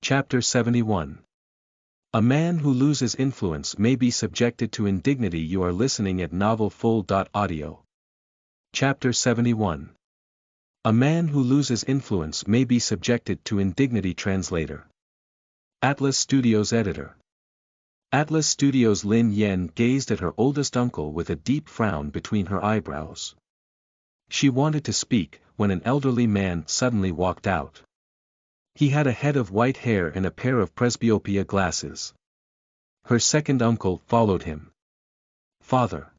Chapter 71. A man who loses influence may be subjected to indignity. You are listening at novelfull.audio. Chapter 71. A man who loses influence may be subjected to indignity. Translator. Atlas Studios Editor. Atlas Studios. Lin Yen gazed at her oldest uncle with a deep frown between her eyebrows. She wanted to speak, when an elderly man suddenly walked out. He had a head of white hair and a pair of presbyopia glasses. Her second uncle followed him. "Father."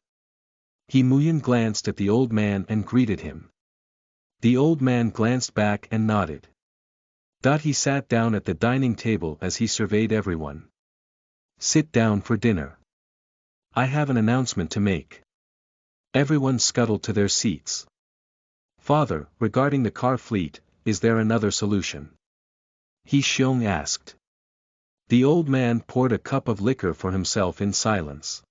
He Muyan glanced at the old man and greeted him. The old man glanced back and nodded. He sat down at the dining table as he surveyed everyone. "Sit down for dinner. I have an announcement to make." Everyone scuttled to their seats. "Father, regarding the car fleet, is there another solution?" He Xiong asked. The old man poured a cup of liquor for himself in silence.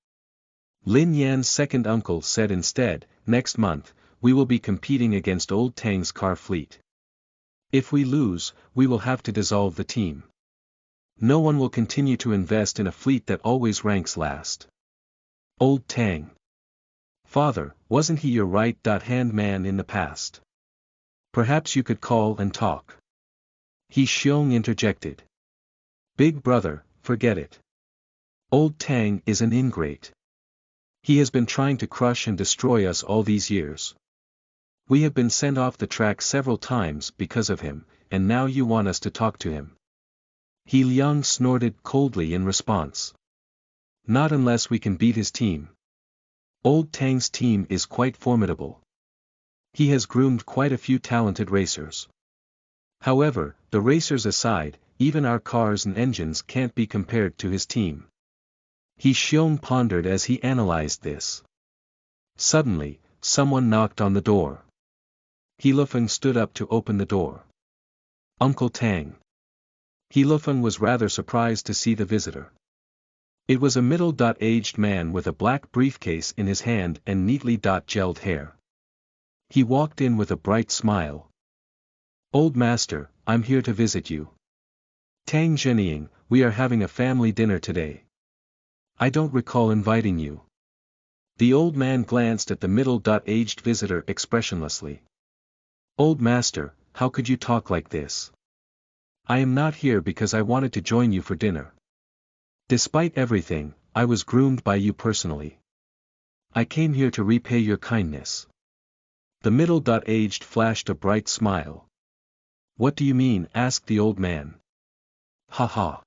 Lin Yan's second uncle said instead, "Next month, we will be competing against old Tang's car fleet. If we lose, we will have to dissolve the team. No one will continue to invest in a fleet that always ranks last." "Old Tang. Father, wasn't he your right-hand man in the past? Perhaps you could call and talk." He Xiong interjected. "Big brother, forget it. Old Tang is an ingrate. He has been trying to crush and destroy us all these years. We have been sent off the track several times because of him, and now you want us to talk to him." He Liang snorted coldly in response. "Not unless we can beat his team. Old Tang's team is quite formidable. He has groomed quite a few talented racers. However, the racers aside, even our cars and engines can't be compared to his team." He Xiong pondered as he analyzed this. Suddenly, someone knocked on the door. He Lufeng stood up to open the door. "Uncle Tang." He Lufeng was rather surprised to see the visitor. It was a middle-aged man with a black briefcase in his hand and neatly gelled hair. He walked in with a bright smile. "Old master, I'm here to visit you. Tang Zhenying, we are having a family dinner today. I don't recall inviting you." The old man glanced at the middle-aged visitor expressionlessly. "Old master, how could you talk like this? I am not here because I wanted to join you for dinner. Despite everything, I was groomed by you personally. I came here to repay your kindness." The middle-aged flashed a bright smile. "What do you mean?" asked the old man. "Ha ha.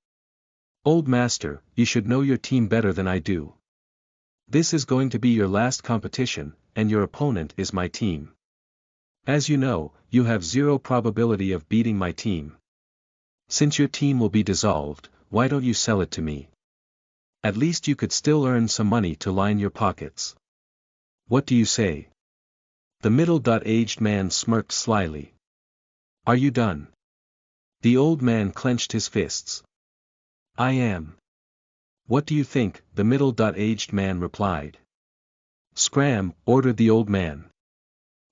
Old master, you should know your team better than I do. This is going to be your last competition, and your opponent is my team. As you know, you have zero probability of beating my team. Since your team will be dissolved, why don't you sell it to me? At least you could still earn some money to line your pockets. What do you say?" The middle-aged man smirked slyly. "Are you done?" The old man clenched his fists. "I am." "What do you think?" the middle-aged man replied. "Scram," ordered the old man.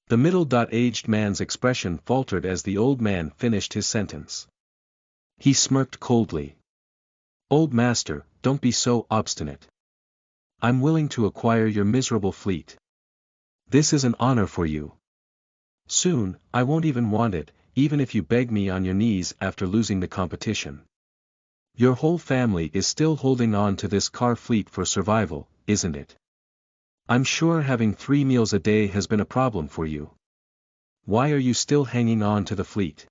The middle-aged man's expression faltered as the old man finished his sentence. He smirked coldly. "Old master, don't be so obstinate. I'm willing to acquire your miserable fleet. This is an honor for you. Soon, I won't even want it, even if you beg me on your knees after losing the competition. Your whole family is still holding on to this car fleet for survival, isn't it? I'm sure having 3 meals a day has been a problem for you. Why are you still hanging on to the fleet?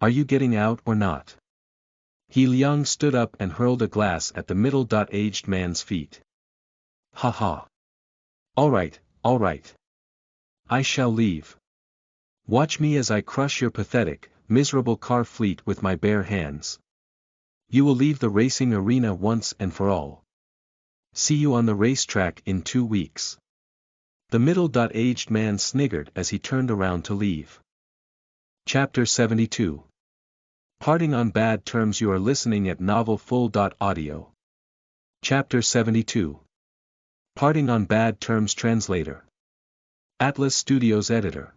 Are you getting out or not?" He Liang stood up and hurled a glass at the middle-aged man's feet. "Ha ha. All right. I shall leave. Watch me as I crush your pathetic, miserable car fleet with my bare hands. You will leave the racing arena once and for all. See you on the racetrack in 2 weeks." The middle-aged man sniggered as he turned around to leave. Chapter 72. Parting on bad terms. You are listening at novelfull.audio. Chapter 72. Parting on bad terms. Translator. Atlas Studios Editor.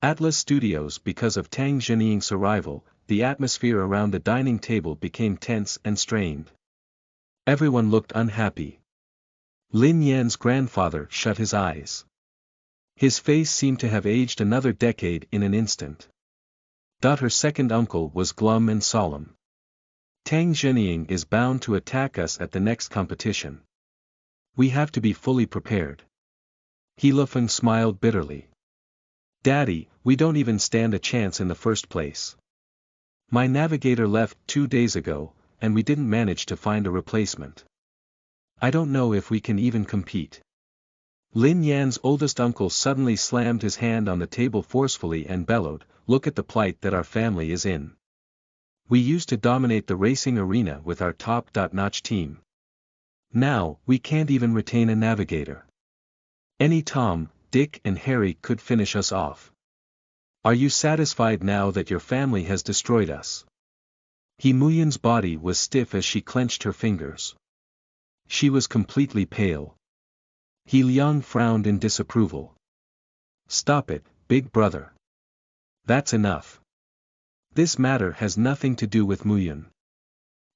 Atlas Studios. Because of Tang Zhenying's arrival, the atmosphere around the dining table became tense and strained. Everyone looked unhappy. Lin Yan's grandfather shut his eyes. His face seemed to have aged another decade in an instant. Her second uncle was glum and solemn. Tang Zhenying is bound to attack us at the next competition. We have to be fully prepared. He Lufeng smiled bitterly. Daddy, we don't even stand a chance in the first place. My navigator left 2 days ago, and we didn't manage to find a replacement. I don't know if we can even compete. Lin Yan's oldest uncle suddenly slammed his hand on the table forcefully and bellowed, "Look at the plight that our family is in. We used to dominate the racing arena with our top-notch team. Now, we can't even retain a navigator. Any Tom, Dick and Harry could finish us off. Are you satisfied now that your family has destroyed us?" He Muyan's body was stiff as she clenched her fingers. She was completely pale. He Liang frowned in disapproval. "Stop it, big brother. That's enough. This matter has nothing to do with Muyan.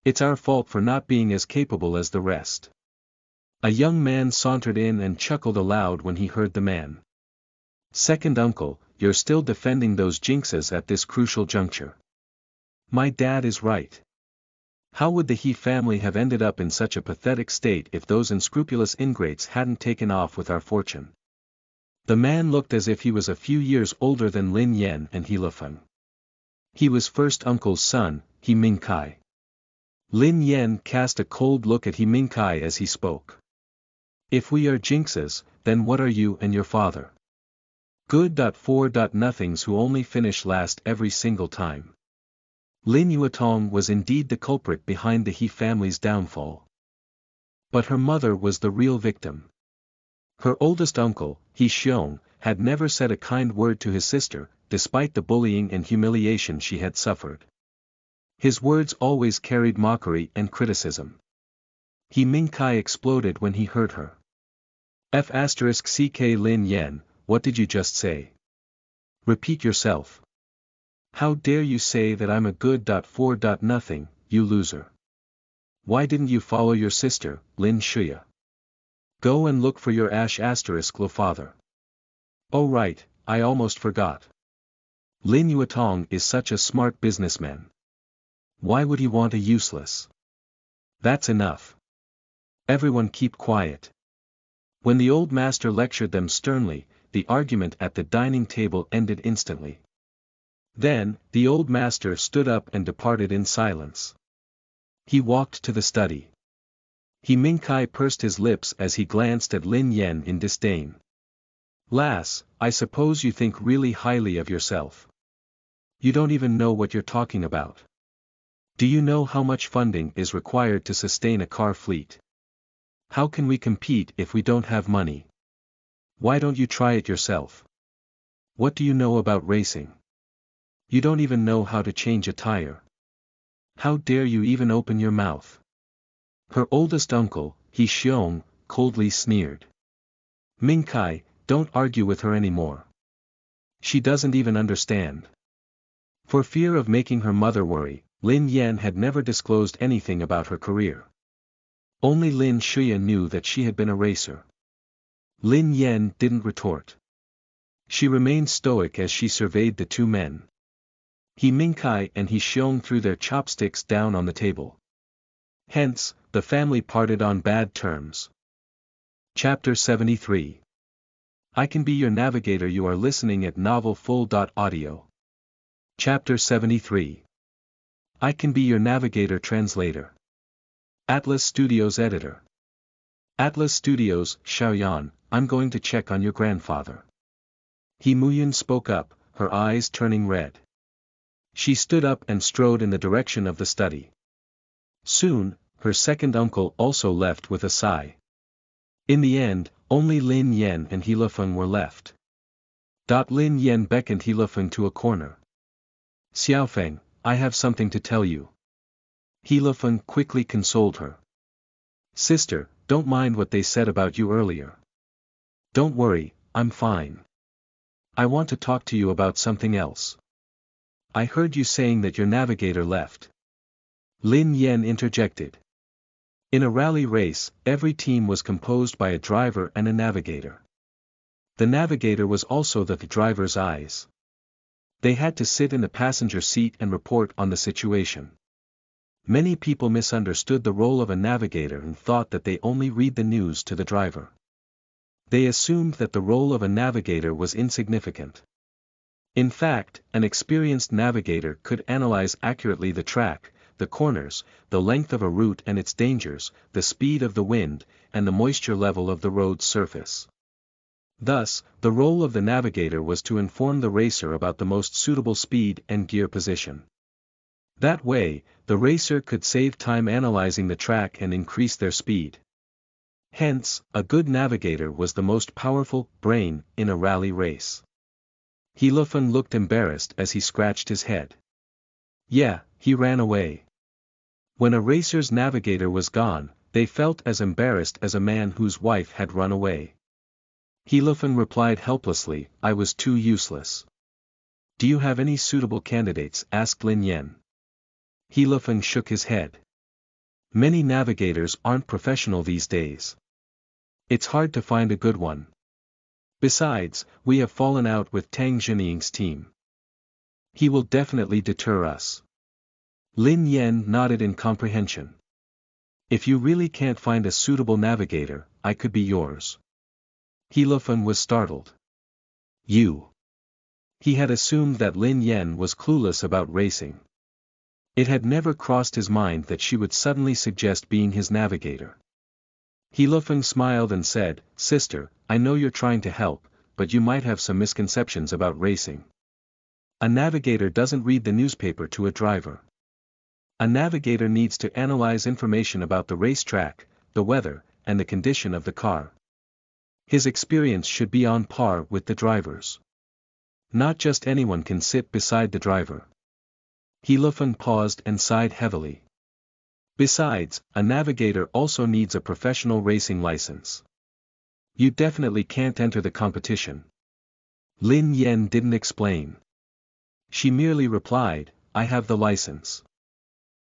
It's our fault for not being as capable as the rest." A young man sauntered in and chuckled aloud when he heard the man. "Second uncle, you're still defending those jinxes at this crucial juncture. My dad is right. How would the He family have ended up in such a pathetic state if those unscrupulous ingrates hadn't taken off with our fortune?" The man looked as if he was a few years older than Lin Yan and He Lufeng. He was first uncle's son, He Mingkai. Lin Yan cast a cold look at He Mingkai as he spoke. "If we are jinxes, then what are you and your father? Good. 4. Nothings who only finish last every single time." Lin Yuetong was indeed the culprit behind the He family's downfall. But her mother was the real victim. Her oldest uncle, He Xiong, had never said a kind word to his sister, despite the bullying and humiliation she had suffered. His words always carried mockery and criticism. He Mingkai exploded when he heard her. F***ck Lin Yan, what did you just say? Repeat yourself. How dare you say that I'm a good. 4. Nothing, you loser. Why didn't you follow your sister, Lin Shuya? Go and look for your **lo father. Oh right, I almost forgot. Lin Yuetong is such a smart businessman. Why would he want a useless? That's enough. Everyone keep quiet. When the old master lectured them sternly, the argument at the dining table ended instantly. Then, the old master stood up and departed in silence. He walked to the study. He Mingkai pursed his lips as he glanced at Lin Yan in disdain. "Lass, I suppose you think really highly of yourself. You don't even know what you're talking about. Do you know how much funding is required to sustain a car fleet? How can we compete if we don't have money? Why don't you try it yourself? What do you know about racing? You don't even know how to change a tire. How dare you even open your mouth?" Her oldest uncle, He Xiong, coldly sneered. "Mingkai, don't argue with her anymore. She doesn't even understand." For fear of making her mother worry, Lin Yan had never disclosed anything about her career. Only Lin Shuya knew that she had been a racer. Lin Yan didn't retort. She remained stoic as she surveyed the two men. He Mingkai and He Xiong threw their chopsticks down on the table. Hence, the family parted on bad terms. Chapter 73. I Can Be Your Navigator. You are listening at novelfull.audio. Chapter 73. I Can Be Your Navigator. Translator. Atlas Studios Editor. Atlas Studios, Xiaoyan, I'm going to check on your grandfather. He Muyan spoke up, her eyes turning red. She stood up and strode in the direction of the study. Soon, her second uncle also left with a sigh. In the end, only Lin Yan and He Lufeng were left. Lin Yan beckoned He Lufeng to a corner. "Xiaofeng, I have something to tell you." He Lufeng quickly consoled her. "Sister, don't mind what they said about you earlier. Don't worry, I'm fine. I want to talk to you about something else." I heard you saying that your navigator left. Lin Yen interjected. In a rally race, every team was composed by a driver and a navigator. The navigator was also the driver's eyes. They had to sit in the passenger seat and report on the situation. Many people misunderstood the role of a navigator and thought that they only read the news to the driver. They assumed that the role of a navigator was insignificant. In fact, an experienced navigator could analyze accurately the track, the corners, the length of a route and its dangers, the speed of the wind, and the moisture level of the road's surface. Thus, the role of the navigator was to inform the racer about the most suitable speed and gear position. That way, the racer could save time analyzing the track and increase their speed. Hence, a good navigator was the most powerful brain in a rally race. He Lufeng looked embarrassed as he scratched his head. Yeah, he ran away. When a racer's navigator was gone, they felt as embarrassed as a man whose wife had run away. He Lufeng replied helplessly, I was too useless. Do you have any suitable candidates? Asked Lin Yen. He Lufeng shook his head. Many navigators aren't professional these days. It's hard to find a good one. Besides, we have fallen out with Tang Jinying's team. He will definitely deter us. Lin Yen nodded in comprehension. If you really can't find a suitable navigator, I could be yours. He Lufeng was startled. You. He had assumed that Lin Yen was clueless about racing. It had never crossed his mind that she would suddenly suggest being his navigator. He Lufeng smiled and said, Sister, I know you're trying to help, but you might have some misconceptions about racing. A navigator doesn't read the newspaper to a driver. A navigator needs to analyze information about the racetrack, the weather, and the condition of the car. His experience should be on par with the driver's. Not just anyone can sit beside the driver. He Lufeng paused and sighed heavily. Besides, a navigator also needs a professional racing license. You definitely can't enter the competition. Lin Yen didn't explain. She merely replied, I have the license.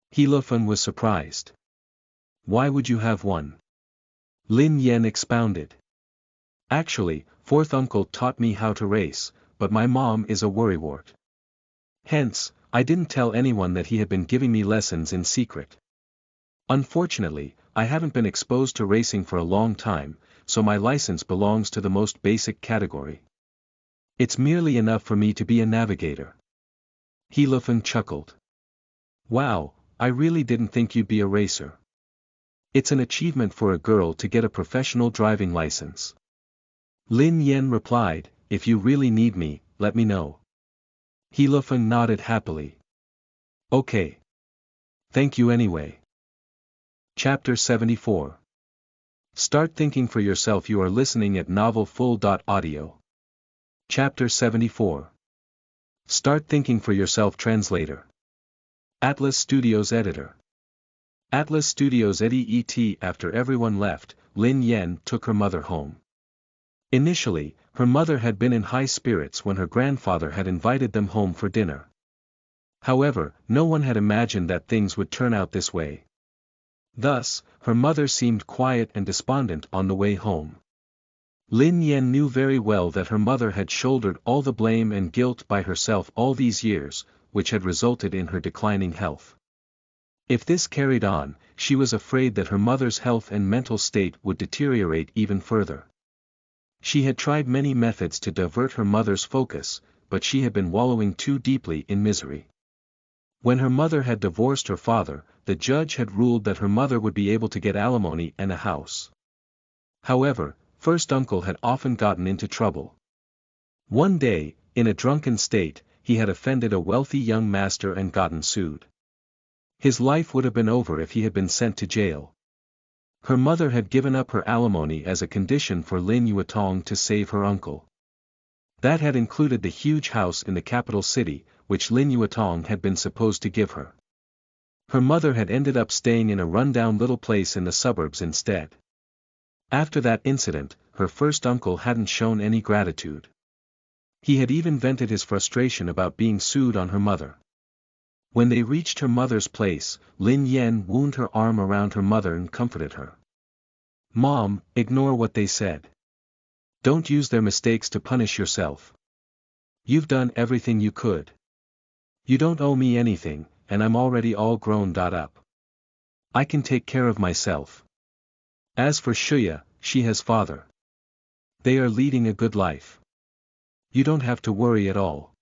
He Lufeng was surprised. Why would you have one? Lin Yen expounded. Actually, fourth uncle taught me how to race, but my mom is a worrywart. Hence, I didn't tell anyone that he had been giving me lessons in secret. Unfortunately, I haven't been exposed to racing for a long time, so my license belongs to the most basic category. It's merely enough for me to be a navigator. He Lufeng chuckled. Wow, I really didn't think you'd be a racer. It's an achievement for a girl to get a professional driving license. Lin Yen replied, if you really need me, let me know. He Lufeng nodded happily. Okay. Thank you anyway. Chapter 74. Start thinking for yourself. You are listening at novelfull.audio. Chapter 74. Start thinking for yourself. Translator. Atlas Studios Editor. Atlas Studios ET. After everyone left, Lin Yen took her mother home. Initially, her mother had been in high spirits when her grandfather had invited them home for dinner. However, no one had imagined that things would turn out this way. Thus, her mother seemed quiet and despondent on the way home. Lin Yen knew very well that her mother had shouldered all the blame and guilt by herself all these years, which had resulted in her declining health. If this carried on, she was afraid that her mother's health and mental state would deteriorate even further. She had tried many methods to divert her mother's focus, but she had been wallowing too deeply in misery. When her mother had divorced her father, the judge had ruled that her mother would be able to get alimony and a house. However, first uncle had often gotten into trouble. One day, in a drunken state, he had offended a wealthy young master and gotten sued. His life would have been over if he had been sent to jail. Her mother had given up her alimony as a condition for Lin Yuetong to save her uncle. That had included the huge house in the capital city, which Lin Yuetong had been supposed to give her. Her mother had ended up staying in a rundown little place in the suburbs instead. After that incident, her first uncle hadn't shown any gratitude. He had even vented his frustration about being sued on her mother. When they reached her mother's place, Lin Yan wound her arm around her mother and comforted her. "Mom, ignore what they said. Don't use their mistakes to punish yourself. You've done everything you could. You don't owe me anything, and I'm already all grown up. I can take care of myself. As for Shuya, she has father. They are leading a good life. You don't have to worry at all."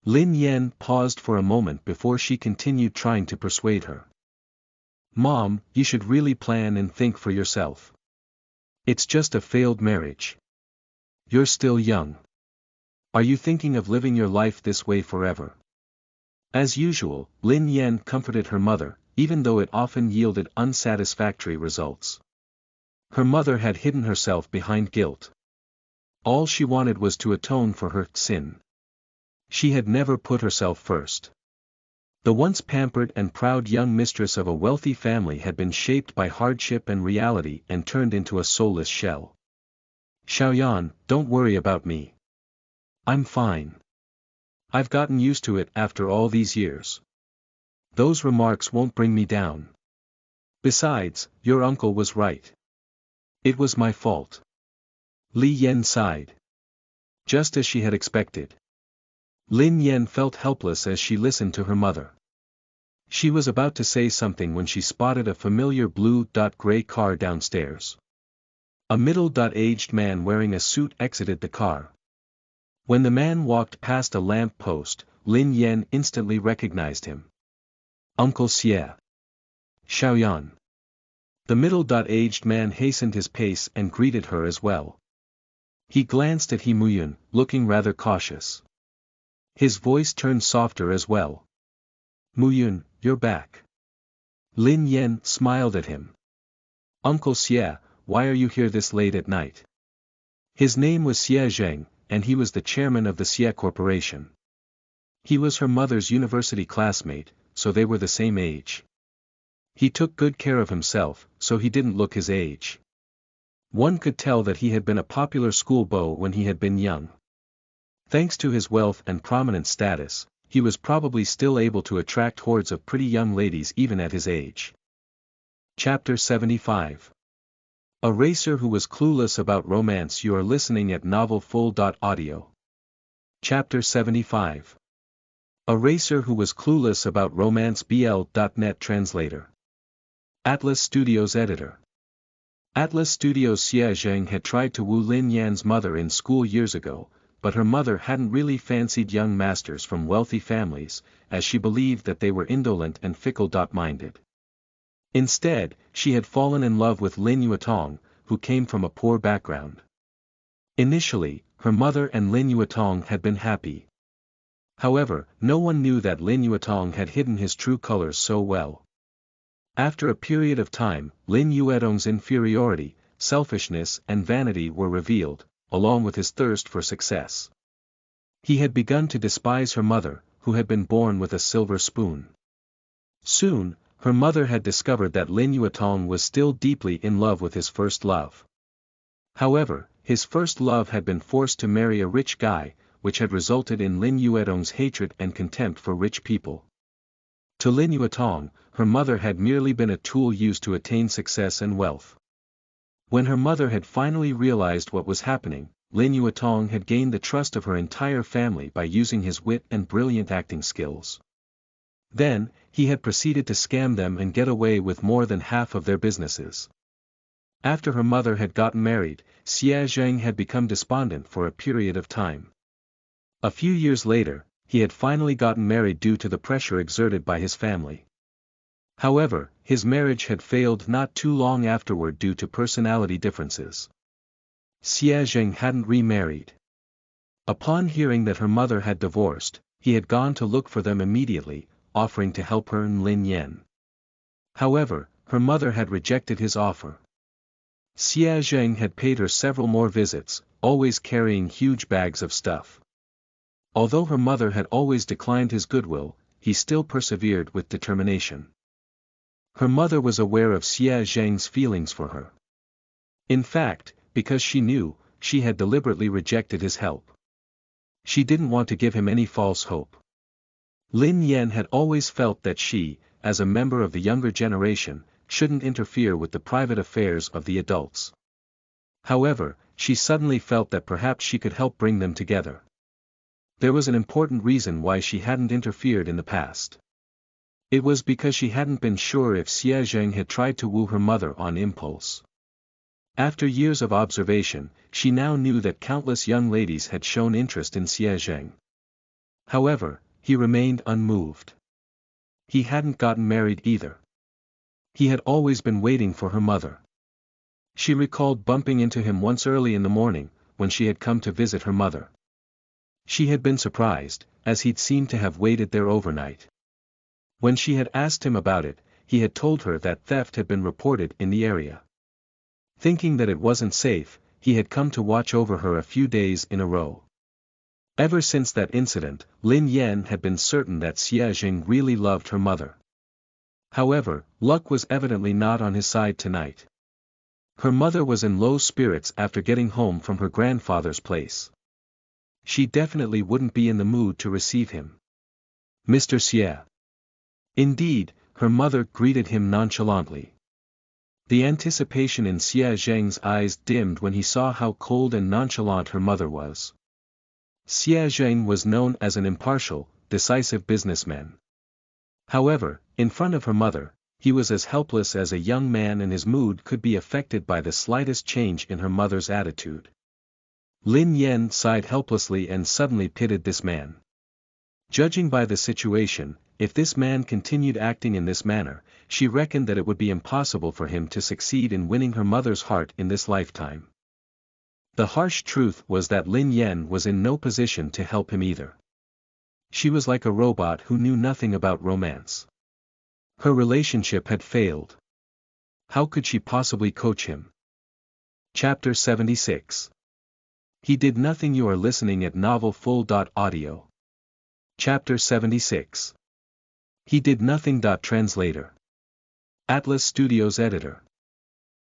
Lin Yan paused for a moment before she continued trying to persuade her. "Mom, you should really plan and think for yourself. It's just a failed marriage. You're still young. Are you thinking of living your life this way forever?" As usual, Lin Yan comforted her mother, even though it often yielded unsatisfactory results. Her mother had hidden herself behind guilt. All she wanted was to atone for her sin. She had never put herself first. The once pampered and proud young mistress of a wealthy family had been shaped by hardship and reality and turned into a soulless shell. "Xiaoyan, don't worry about me. I'm fine. I've gotten used to it after all these years. Those remarks won't bring me down. Besides, your uncle was right. It was my fault." Li Yan sighed. Just as she had expected. Lin Yan felt helpless as she listened to her mother. She was about to say something when she spotted a familiar blue-gray car downstairs. A middle-aged man wearing a suit exited the car. When the man walked past a lamp post, Lin Yan instantly recognized him. "Uncle Xie. Xiaoyan." The middle-aged man hastened his pace and greeted her as well. He glanced at Muyun, looking rather cautious. His voice turned softer as well. "Muyun, you're back." Lin Yan smiled at him. "Uncle Xie, why are you here this late at night?" His name was Xie Zheng, and he was the chairman of the Xie Corporation. He was her mother's university classmate, so they were the same age. He took good care of himself, so he didn't look his age. One could tell that he had been a popular schoolboy when he had been young. Thanks to his wealth and prominent status, he was probably still able to attract hordes of pretty young ladies even at his age. Chapter 75. A racer who was clueless about romance. You are listening at novelfull.audio. Chapter 75. A racer who was clueless about romance. BL.net translator. Atlas Studios editor. Atlas Studios. Xie Zheng had tried to woo Lin Yan's mother in school years ago, but her mother hadn't really fancied young masters from wealthy families, as she believed that they were indolent and fickle-minded. Instead, she had fallen in love with Lin Yuetong, who came from a poor background. Initially, her mother and Lin Yuetong had been happy. However, no one knew that Lin Yuetong had hidden his true colors so well. After a period of time, Lin Yuetong's inferiority, selfishness and vanity were revealed, along with his thirst for success. He had begun to despise her mother, who had been born with a silver spoon. Soon, her mother had discovered that Lin Yuetong was still deeply in love with his first love. However, his first love had been forced to marry a rich guy, which had resulted in Lin Yuetong's hatred and contempt for rich people. To Lin Yuetong, her mother had merely been a tool used to attain success and wealth. When her mother had finally realized what was happening, Lin Yuetong had gained the trust of her entire family by using his wit and brilliant acting skills. Then, he had proceeded to scam them and get away with more than half of their businesses. After her mother had gotten married, Xie Zheng had become despondent for a period of time. A few years later, he had finally gotten married due to the pressure exerted by his family. However, his marriage had failed not too long afterward due to personality differences. Xie Zheng hadn't remarried. Upon hearing that her mother had divorced, he had gone to look for them immediately, offering to help her and Lin Yan. However, her mother had rejected his offer. Xie Zheng had paid her several more visits, always carrying huge bags of stuff. Although her mother had always declined his goodwill, he still persevered with determination. Her mother was aware of Xie Zheng's feelings for her. In fact, because she knew, she had deliberately rejected his help. She didn't want to give him any false hope. Lin Yan had always felt that she, as a member of the younger generation, shouldn't interfere with the private affairs of the adults. However, she suddenly felt that perhaps she could help bring them together. There was an important reason why she hadn't interfered in the past. It was because she hadn't been sure if Xie Zheng had tried to woo her mother on impulse. After years of observation, she now knew that countless young ladies had shown interest in Xie Zheng. However, he remained unmoved. He hadn't gotten married either. He had always been waiting for her mother. She recalled bumping into him once early in the morning, when she had come to visit her mother. She had been surprised, as he'd seemed to have waited there overnight. When she had asked him about it, he had told her that theft had been reported in the area. Thinking that it wasn't safe, he had come to watch over her a few days in a row. Ever since that incident, Lin Yan had been certain that Xie Zheng really loved her mother. However, luck was evidently not on his side tonight. Her mother was in low spirits after getting home from her grandfather's place. She definitely wouldn't be in the mood to receive him. Mr. Xie. Indeed, her mother greeted him nonchalantly. The anticipation in Xie Zheng's eyes dimmed when he saw how cold and nonchalant her mother was. Xie Zheng was known as an impartial, decisive businessman. However, in front of her mother, he was as helpless as a young man, and his mood could be affected by the slightest change in her mother's attitude. Lin Yan sighed helplessly and suddenly pitied this man. Judging by the situation, if this man continued acting in this manner, she reckoned that it would be impossible for him to succeed in winning her mother's heart in this lifetime. The harsh truth was that Lin Yan was in no position to help him either. She was like a robot who knew nothing about romance. Her relationship had failed. How could she possibly coach him? Chapter 76. He did nothing. You are listening at novelfull.audio. Chapter 76. He did nothing. Translator. Atlas Studios editor.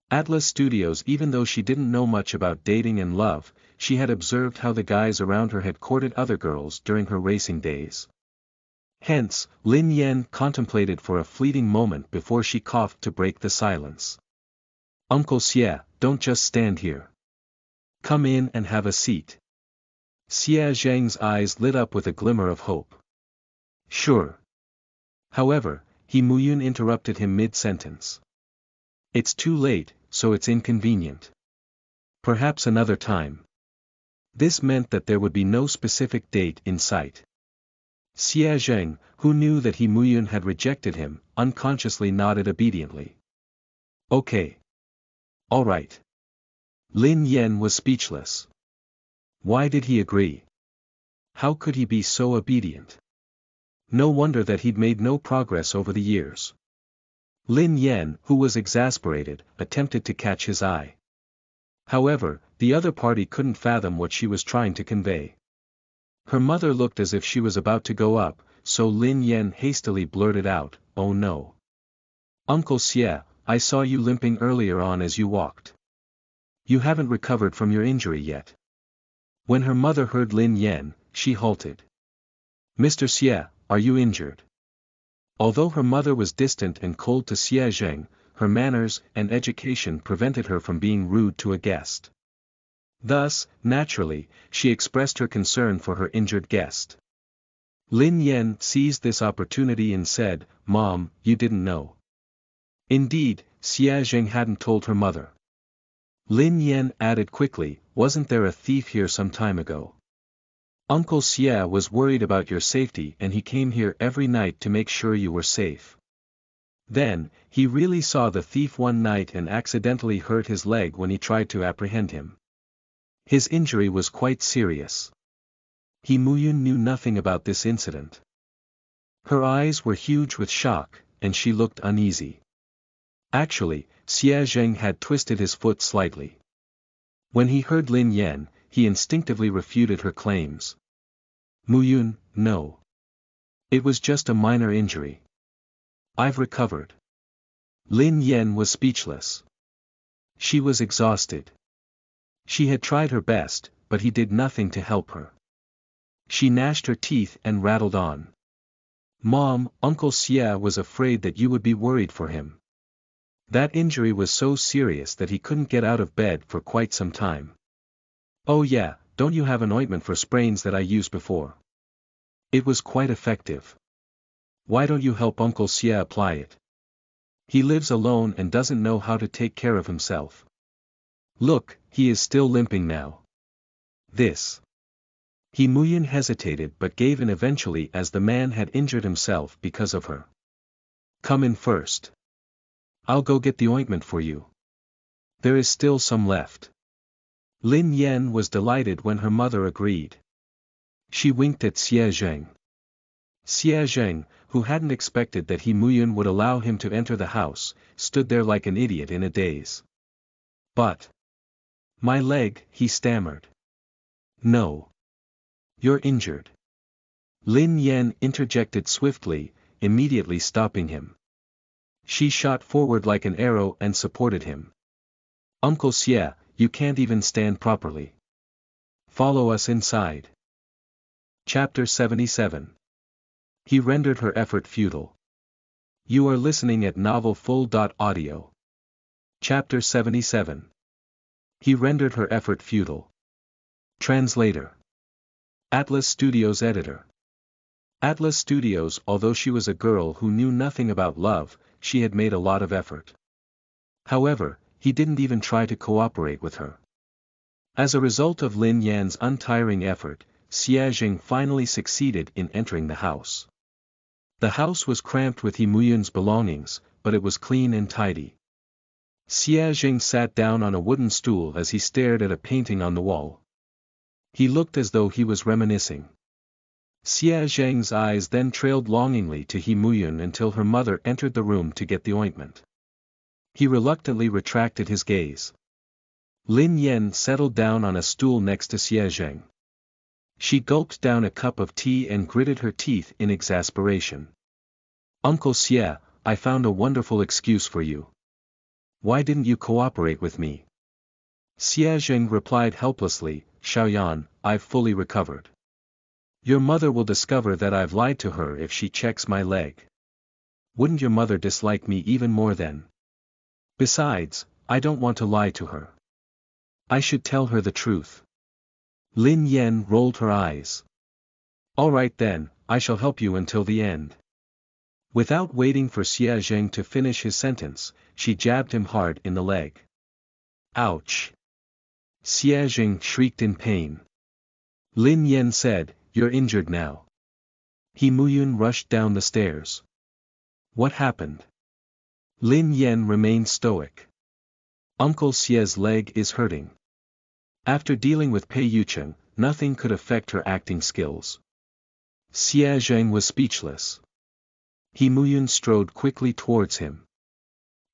Atlas Studios. Even though she didn't know much about dating and love, she had observed how the guys around her had courted other girls during her racing days. Hence, Lin Yan contemplated for a fleeting moment before she coughed to break the silence. Uncle Xie, don't just stand here. Come in and have a seat. Xie Zheng's eyes lit up with a glimmer of hope. Sure. However, He Muyun interrupted him mid-sentence. It's too late, so it's inconvenient. Perhaps another time. This meant that there would be no specific date in sight. Xie Zheng, who knew that He Muyun had rejected him, unconsciously nodded obediently. Okay. All right. Lin Yan was speechless. Why did he agree? How could he be so obedient? No wonder that he'd made no progress over the years. Lin Yan, who was exasperated, attempted to catch his eye. However, the other party couldn't fathom what she was trying to convey. Her mother looked as if she was about to go up, so Lin Yan hastily blurted out, "Oh no. Uncle Xie, I saw you limping earlier on as you walked. You haven't recovered from your injury yet." When her mother heard Lin Yan, she halted. "Mr. Xie, are you injured?" Although her mother was distant and cold to Xie Zheng, her manners and education prevented her from being rude to a guest. Thus, naturally, she expressed her concern for her injured guest. Lin Yan seized this opportunity and said, "Mom, you didn't know." Indeed, Xie Zheng hadn't told her mother. Lin Yan added quickly, "Wasn't there a thief here some time ago? Uncle Xie was worried about your safety and he came here every night to make sure you were safe. Then, he really saw the thief one night and accidentally hurt his leg when he tried to apprehend him. His injury was quite serious." He Muyun knew nothing about this incident. Her eyes were huge with shock, and she looked uneasy. Actually, Xie Zheng had twisted his foot slightly. When he heard Lin Yan, he instinctively refuted her claims. "Muyun, no. It was just a minor injury. I've recovered." Lin Yan was speechless. She was exhausted. She had tried her best, but he did nothing to help her. She gnashed her teeth and rattled on. Mom, Uncle Xie was afraid that you would be worried for him. That injury was so serious that he couldn't get out of bed for quite some time. Oh yeah, don't you have an ointment for sprains that I used before? It was quite effective. Why don't you help Uncle Xie apply it? He lives alone and doesn't know how to take care of himself. Look, he is still limping now. This. He Muyin hesitated but gave in eventually as the man had injured himself because of her. Come in first. I'll go get the ointment for you. There is still some left. Lin Yan was delighted when her mother agreed. She winked at Xie Zheng. Xie Zheng, who hadn't expected that He Muyin would allow him to enter the house, stood there like an idiot in a daze. But. My leg, he stammered. No. You're injured. Lin Yan interjected swiftly, immediately stopping him. She shot forward like an arrow and supported him. Uncle Xie, you can't even stand properly. Follow us inside. Chapter 77. He rendered her effort futile. You are listening at novelfull.audio. Chapter 77. He rendered her effort futile. Translator. Atlas Studios editor. Atlas Studios. Although she was a girl who knew nothing about love, she had made a lot of effort. However, he didn't even try to cooperate with her. As a result of Lin Yan's untiring effort, Xie Zheng finally succeeded in entering the house. The house was cramped with He Muyun's belongings, but it was clean and tidy. Xie Zheng sat down on a wooden stool as he stared at a painting on the wall. He looked as though he was reminiscing. Xie Zheng's eyes then trailed longingly to He Muyun until her mother entered the room to get the ointment. He reluctantly retracted his gaze. Lin Yan settled down on a stool next to Xie Zheng. She gulped down a cup of tea and gritted her teeth in exasperation. Uncle Xie, I found a wonderful excuse for you. Why didn't you cooperate with me? Xie Zheng replied helplessly, Xiaoyan, I've fully recovered. Your mother will discover that I've lied to her if she checks my leg. Wouldn't your mother dislike me even more then? Besides, I don't want to lie to her. I should tell her the truth. Lin Yan rolled her eyes. All right then, I shall help you until the end. Without waiting for Xie Zheng to finish his sentence, she jabbed him hard in the leg. Ouch! Xie Zheng shrieked in pain. Lin Yan said, You're injured now. He Muyun rushed down the stairs. What happened? Lin Yan remained stoic. Uncle Xie's leg is hurting. After dealing with Pei Yucheng, nothing could affect her acting skills. Xie Zheng was speechless. He Muyun strode quickly towards him.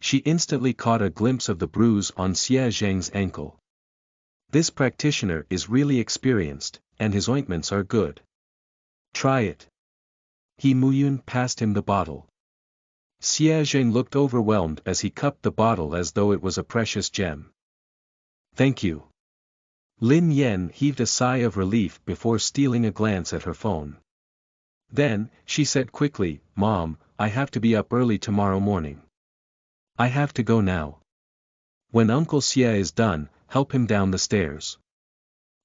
She instantly caught a glimpse of the bruise on Xie Zheng's ankle. This practitioner is really experienced, and his ointments are good. Try it. He Muyun passed him the bottle. Xie Zheng looked overwhelmed as he cupped the bottle as though it was a precious gem. Thank you. Lin Yan heaved a sigh of relief before stealing a glance at her phone. Then, she said quickly, Mom, I have to be up early tomorrow morning. I have to go now. When Uncle Xie is done, help him down the stairs.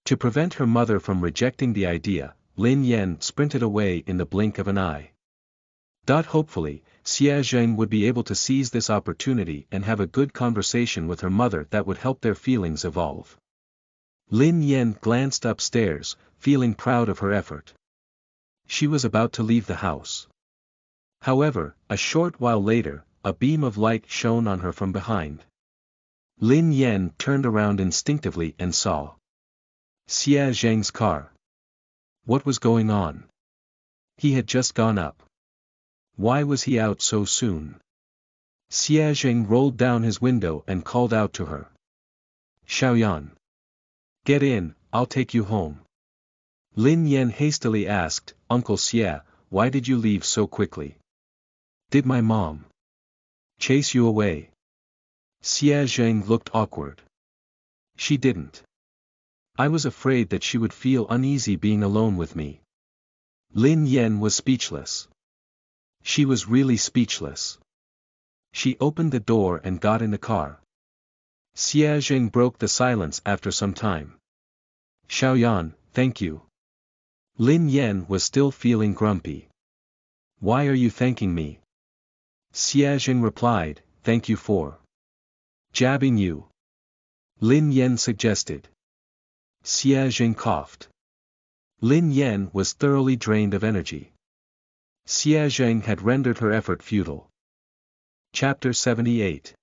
To prevent her mother from rejecting the idea, Lin Yan sprinted away in the blink of an eye. Hopefully, Xie Zheng would be able to seize this opportunity and have a good conversation with her mother that would help their feelings evolve. Lin Yan glanced upstairs, feeling proud of her effort. She was about to leave the house. However, a short while later, a beam of light shone on her from behind. Lin Yan turned around instinctively and saw Xie Zheng's car. What was going on? He had just gone up. Why was he out so soon? Xie Zheng rolled down his window and called out to her. Xiaoyan. Get in, I'll take you home. Lin Yan hastily asked, Uncle Xie, why did you leave so quickly? Did my mom chase you away? Xie Zheng looked awkward. She didn't. I was afraid that she would feel uneasy being alone with me. Lin Yen was speechless. She was really speechless. She opened the door and got in the car. Xie Jing broke the silence after some time. Xiaoyan, thank you. Lin Yen was still feeling grumpy. Why are you thanking me? Xie Jing replied, thank you for jabbing you. Lin Yen suggested. Xie Jing coughed. Lin Yen was thoroughly drained of energy. Xie Jing had rendered her effort futile. Chapter 78.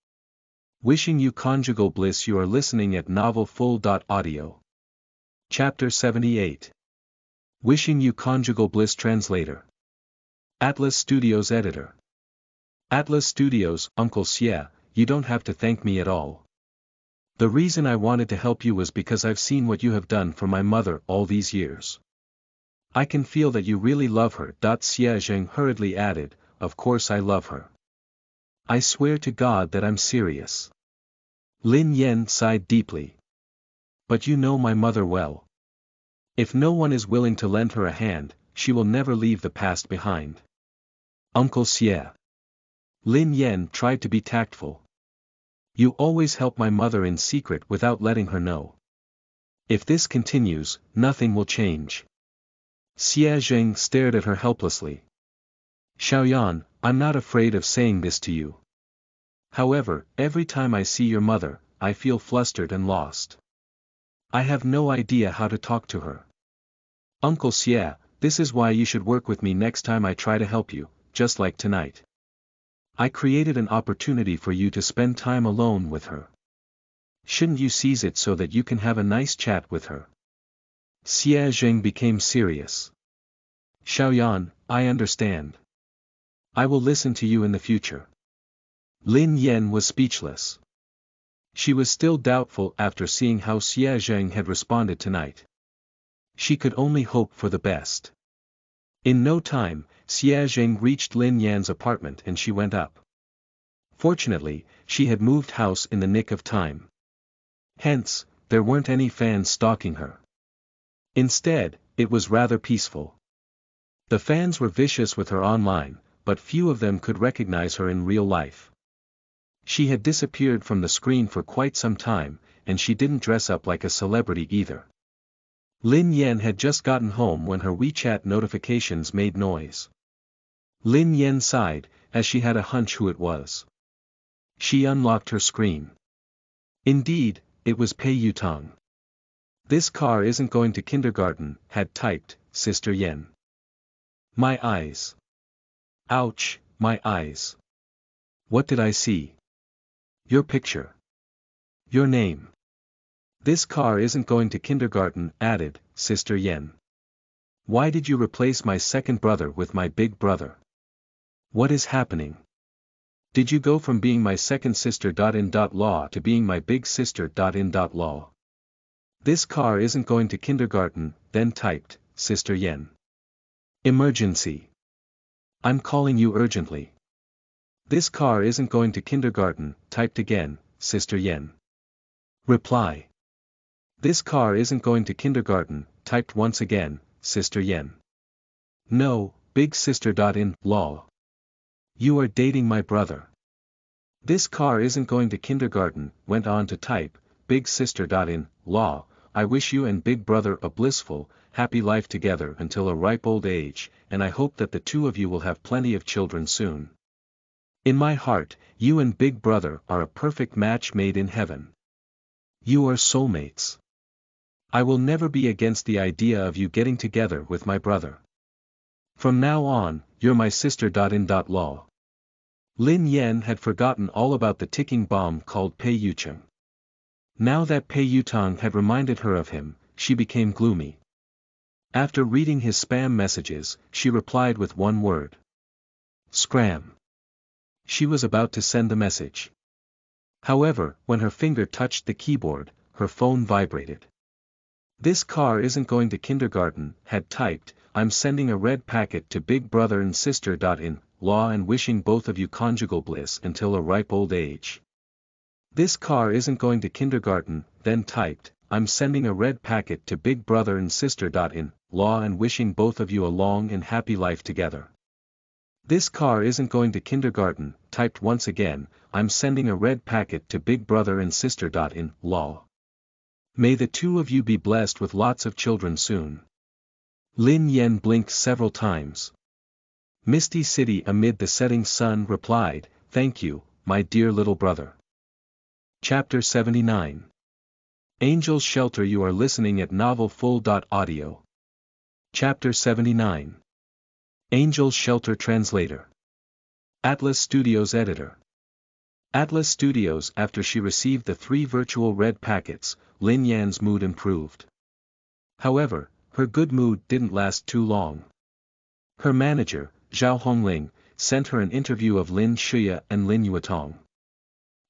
Wishing you conjugal bliss. You are listening at novelfull.audio. Chapter 78. Wishing you conjugal bliss. Translator. Atlas Studios Editor. Atlas Studios, Uncle Xie, you don't have to thank me at all. The reason I wanted to help you was because I've seen what you have done for my mother all these years. I can feel that you really love her. Xie Jing hurriedly added, of course I love her. I swear to God that I'm serious. Lin Yen sighed deeply. But you know my mother well. If no one is willing to lend her a hand, she will never leave the past behind. Uncle Xie. Lin Yen tried to be tactful. You always help my mother in secret without letting her know. If this continues, nothing will change. Xie Jing stared at her helplessly. Xiaoyan, I'm not afraid of saying this to you. However, every time I see your mother, I feel flustered and lost. I have no idea how to talk to her. Uncle Xie, this is why you should work with me next time I try to help you, just like tonight. I created an opportunity for you to spend time alone with her. Shouldn't you seize it so that you can have a nice chat with her? Xie Jing became serious. Xiaoyan, I understand. I will listen to you in the future. Lin Yen was speechless. She was still doubtful after seeing how Xie Jing had responded tonight. She could only hope for the best. In no time, Xie Jing reached Lin Yan's apartment and she went up. Fortunately, she had moved house in the nick of time. Hence, there weren't any fans stalking her. Instead, it was rather peaceful. The fans were vicious with her online, but few of them could recognize her in real life. She had disappeared from the screen for quite some time, and she didn't dress up like a celebrity either. Lin Yen had just gotten home when her WeChat notifications made noise. Lin Yen sighed, as she had a hunch who it was. She unlocked her screen. Indeed, it was Pei Yutong. This car isn't going to kindergarten, had typed, Sister Yen. My eyes. Ouch, my eyes. What did I see? Your picture. Your name. This car isn't going to kindergarten, added, Sister Yen. Why did you replace my second brother with my big brother? What is happening? Did you go from being my second sister.in.law to being my big sister.in.law? This car isn't going to kindergarten, then typed, Sister Yen. Emergency. I'm calling you urgently. This car isn't going to kindergarten, typed again, Sister Yen. Reply. This car isn't going to kindergarten, typed once again, Sister Yen. No, big sister.in.law. You are dating my brother. This car isn't going to kindergarten, went on to type, big sister.in.law. I wish you and big brother a blissful, happy life together until a ripe old age, and I hope that the two of you will have plenty of children soon. In my heart, you and big brother are a perfect match made in heaven. You are soulmates. I will never be against the idea of you getting together with my brother. From now on, you're my sister.in.law. Lin Yen had forgotten all about the ticking bomb called Pei Yutong. Now that Pei Yutong had reminded her of him, she became gloomy. After reading his spam messages, she replied with one word. Scram. She was about to send the message. However, when her finger touched the keyboard, her phone vibrated. This car isn't going to kindergarten, had typed, I'm sending a red packet to big brother and sister.in.law and wishing both of you conjugal bliss until a ripe old age. This car isn't going to kindergarten, then typed, I'm sending a red packet to Big Brother and Sister. In law and wishing both of you a long and happy life together. This car isn't going to kindergarten. Typed once again, I'm sending a red packet to Big Brother and Sister. In law. May the two of you be blessed with lots of children soon. Lin Yen blinked several times. Misty City amid the setting sun replied, thank you, my dear little brother. Chapter 79. Angel's Shelter. You are listening at novelfull.audio. Chapter 79. Angel's Shelter. Translator. Atlas Studios Editor. Atlas Studios. After she received the 3 virtual red packets, Lin Yan's mood improved. However, her good mood didn't last too long. Her manager, Zhao Hongling, sent her an interview of Lin Shuya and Lin Yuetong.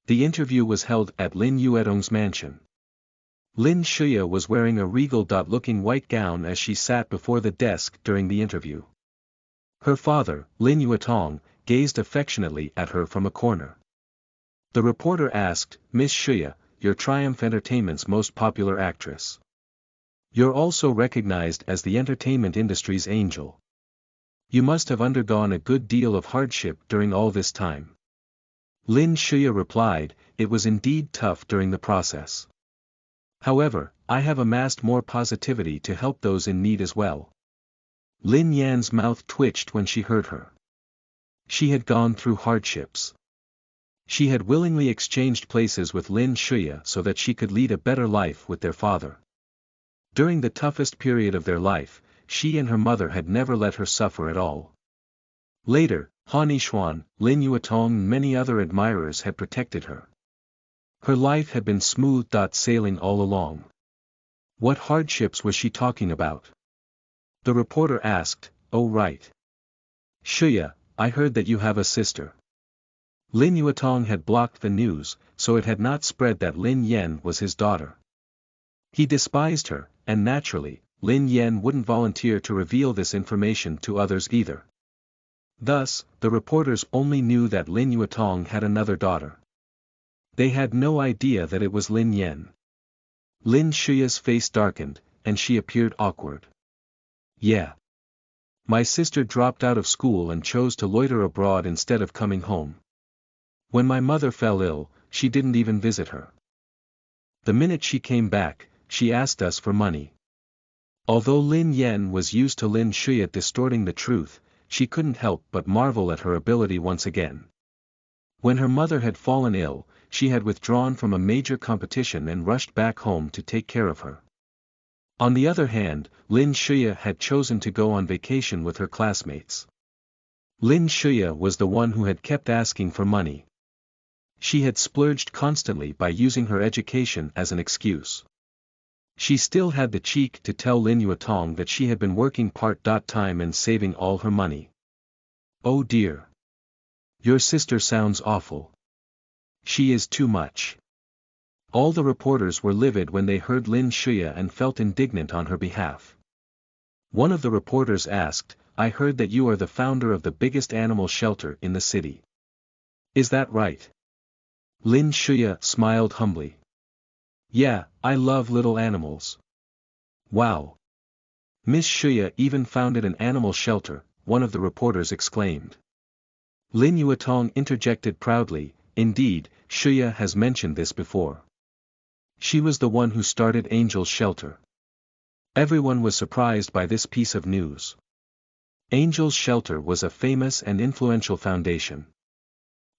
The interview was held at Lin Yuetong's mansion. Lin Shuya was wearing a regal-looking white gown as she sat before the desk during the interview. Her father, Lin Yuetong, gazed affectionately at her from a corner. The reporter asked, Miss Shuya, you're Triumph Entertainment's most popular actress. You're also recognized as the entertainment industry's angel. You must have undergone a good deal of hardship during all this time. Lin Shuya replied, it was indeed tough during the process. However, I have amassed more positivity to help those in need as well. Lin Yan's mouth twitched when she heard her. She had gone through hardships. She had willingly exchanged places with Lin Shuya so that she could lead a better life with their father. During the toughest period of their life, she and her mother had never let her suffer at all. Later, Han Yishuan, Lin Yuetong and many other admirers had protected her. Her life had been smooth sailing all along. What hardships was she talking about? The reporter asked, oh right. Shuya, I heard that you have a sister. Lin Yuetong had blocked the news, so it had not spread that Lin Yen was his daughter. He despised her, and naturally, Lin Yen wouldn't volunteer to reveal this information to others either. Thus, the reporters only knew that Lin Yuetong had another daughter. They had no idea that it was Lin Yen. Lin Shuya's face darkened, and she appeared awkward. Yeah. My sister dropped out of school and chose to loiter abroad instead of coming home. When my mother fell ill, she didn't even visit her. The minute she came back, she asked us for money. Although Lin Yen was used to Lin Shuya distorting the truth, she couldn't help but marvel at her ability once again. When her mother had fallen ill, she had withdrawn from a major competition and rushed back home to take care of her. On the other hand, Lin Shuya had chosen to go on vacation with her classmates. Lin Shuya was the one who had kept asking for money. She had splurged constantly by using her education as an excuse. She still had the cheek to tell Lin Yuetong that she had been working part-time and saving all her money. Oh dear. Your sister sounds awful. She is too much. All the reporters were livid when they heard Lin Shuya and felt indignant on her behalf. One of the reporters asked, I heard that you are the founder of the biggest animal shelter in the city. Is that right? Lin Shuya smiled humbly. Yeah, I love little animals. Wow. Miss Shuya even founded an animal shelter, one of the reporters exclaimed. Lin Yuetong interjected proudly, indeed, Shuya has mentioned this before. She was the one who started Angel's Shelter. Everyone was surprised by this piece of news. Angel's Shelter was a famous and influential foundation.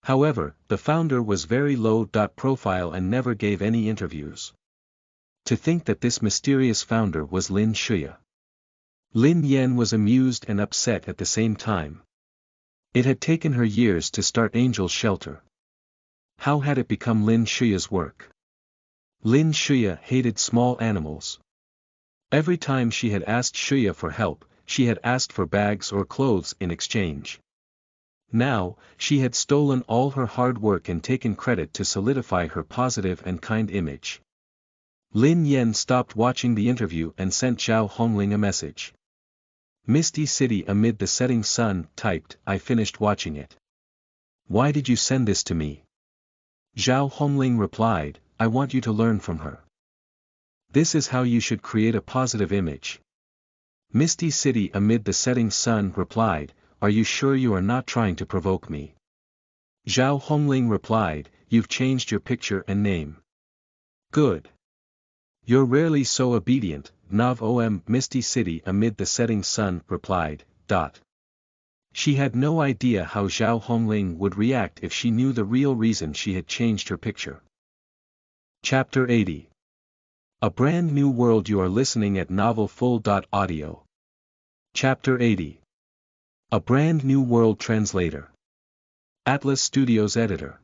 However, the founder was very low profile and never gave any interviews. To think that this mysterious founder was Lin Shuya. Lin Yen was amused and upset at the same time. It had taken her years to start Angel's Shelter. How had it become Lin Shuya's work? Lin Shuya hated small animals. Every time she had asked Shuya for help, she had asked for bags or clothes in exchange. Now, she had stolen all her hard work and taken credit to solidify her positive and kind image. Lin Yen stopped watching the interview and sent Zhao Hongling a message. Misty City amid the setting sun typed, I finished watching it. Why did you send this to me? Zhao Hongling replied, I want you to learn from her. This is how you should create a positive image. Misty City amid the setting sun replied, "Are you sure you are not trying to provoke me?" Zhao Hongling replied, "You've changed your picture and name. Good. You're rarely so obedient." Nav Om Misty City amid the setting sun replied, She had no idea how Zhao Hongling would react if she knew the real reason she had changed her picture. Chapter 80. A Brand New World. You are listening at novelfull.audio. Chapter 80. A Brand New World. Translator. Atlas Studios Editor.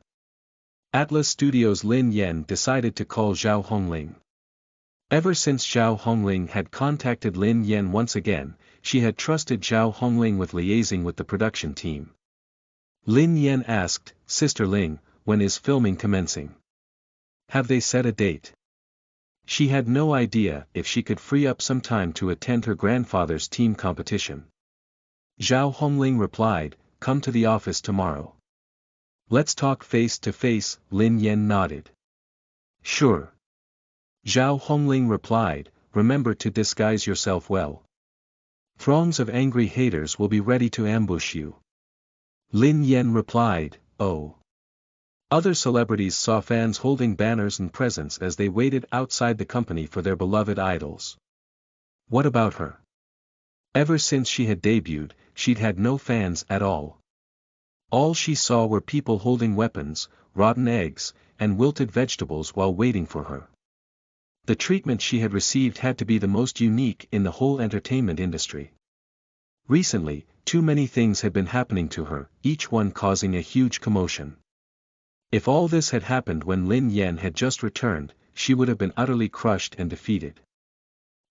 Atlas Studios Lin Yen decided to call Zhao Hongling. Ever since Zhao Hongling had contacted Lin Yen once again, she had trusted Zhao Hongling with liaising with the production team. Lin Yen asked, "Sister Ling, when is filming commencing? Have they set a date?" She had no idea if she could free up some time to attend her grandfather's team competition. Zhao Hongling replied, "Come to the office tomorrow. Let's talk face to face." Lin Yen nodded. "Sure." Zhao Hongling replied, "Remember to disguise yourself well. Throngs of angry haters will be ready to ambush you." Lin Yen replied, "Oh." Other celebrities saw fans holding banners and presents as they waited outside the company for their beloved idols. What about her? Ever since she had debuted, she'd had no fans at all. All she saw were people holding weapons, rotten eggs, and wilted vegetables while waiting for her. The treatment she had received had to be the most unique in the whole entertainment industry. Recently, too many things had been happening to her, each one causing a huge commotion. If all this had happened when Lin Yen had just returned, she would have been utterly crushed and defeated.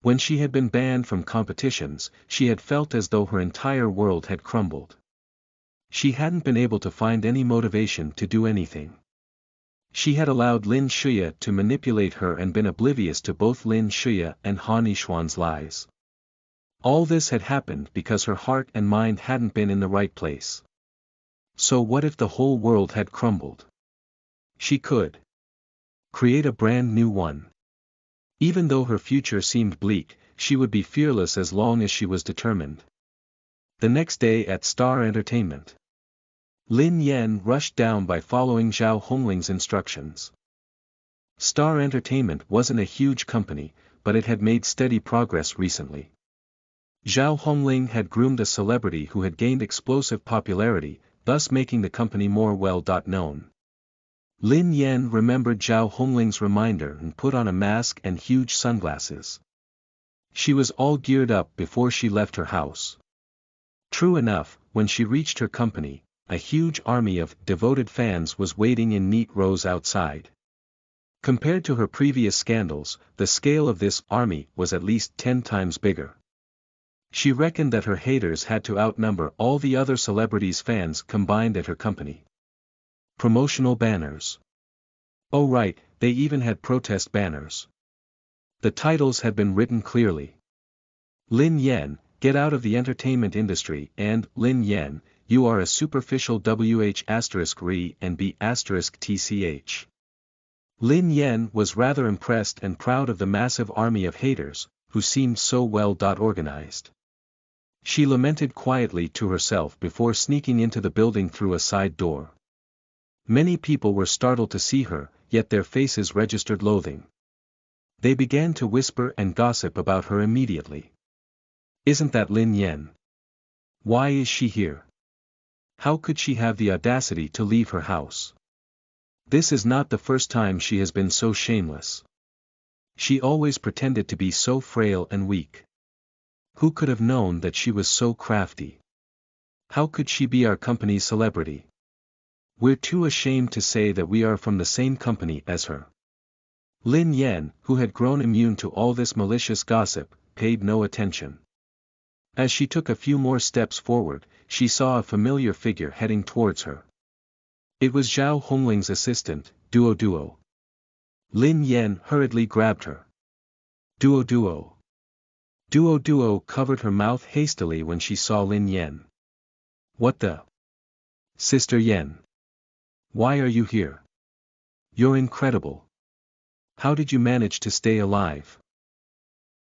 When she had been banned from competitions, she had felt as though her entire world had crumbled. She hadn't been able to find any motivation to do anything. She had allowed Lin Shuya to manipulate her and been oblivious to both Lin Shuya and Han Yishuan's lies. All this had happened because her heart and mind hadn't been in the right place. So what if the whole world had crumbled? She could create a brand new one. Even though her future seemed bleak, she would be fearless as long as she was determined. The next day at Star Entertainment, Lin Yen rushed down by following Zhao Hongling's instructions. Star Entertainment wasn't a huge company, but it had made steady progress recently. Zhao Hongling had groomed a celebrity who had gained explosive popularity, thus making the company more well-known. Lin Yen remembered Zhao Hongling's reminder and put on a mask and huge sunglasses. She was all geared up before she left her house. True enough, when she reached her company, a huge army of devoted fans was waiting in neat rows outside. Compared to her previous scandals, the scale of this army was at least 10 times bigger. She reckoned that her haters had to outnumber all the other celebrities' fans combined at her company. Promotional banners. Oh right, they even had protest banners. The titles had been written clearly. Lin Yen, get out of the entertainment industry, and Lin Yen, you are a superficial WH*re and B*tch. Lin Yen was rather impressed and proud of the massive army of haters, who seemed so well organized. She lamented quietly to herself before sneaking into the building through a side door. Many people were startled to see her, yet their faces registered loathing. They began to whisper and gossip about her immediately. Isn't that Lin Yen? Why is she here? How could she have the audacity to leave her house? This is not the first time she has been so shameless. She always pretended to be so frail and weak. Who could have known that she was so crafty? How could she be our company's celebrity? We're too ashamed to say that we are from the same company as her. Lin Yen, who had grown immune to all this malicious gossip, paid no attention. As she took a few more steps forward, she saw a familiar figure heading towards her. It was Zhao Hongling's assistant, Duo. Lin Yen hurriedly grabbed her. Duo. Duo covered her mouth hastily when she saw Lin Yen. What the? Sister Yen. Why are you here? You're incredible. How did you manage to stay alive?